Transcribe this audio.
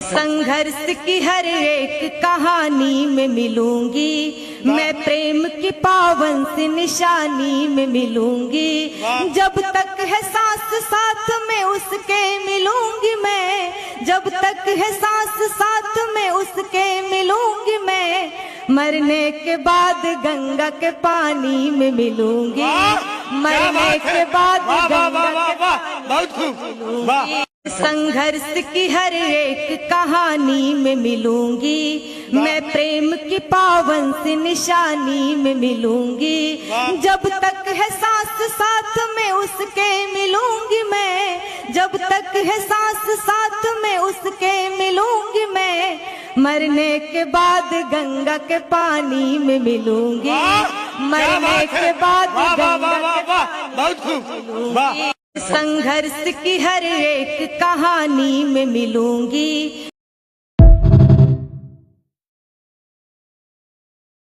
संघर्ष की हर एक कहानी में मिलूंगी, मैं प्रेम की पावन सी निशानी में मिलूंगी। जब तक है सांस साथ में उसके मिलूंगी मैं, जब तक है सांस साथ में उसके मिलूंगी मैं। मरने के बाद गंगा के पानी में मिलूंगी, मरने के बाद गंगा के पानी में मिलूंगी। संघर्ष की हर एक कहानी में मिलूंगी, मैं प्रेम की पावन सी निशानी में मिलूंगी। जब तक है सांस साथ में उसके मिलूंगी मैं, जब तक है सांस साथ में उसके मिलूंगी मैं। मरने के बाद गंगा के पानी में मिलूंगी, मरने के बाद गंगा के पानी में मिलूंगी। संघर्ष की हर एक कहानी में मिलूंगी।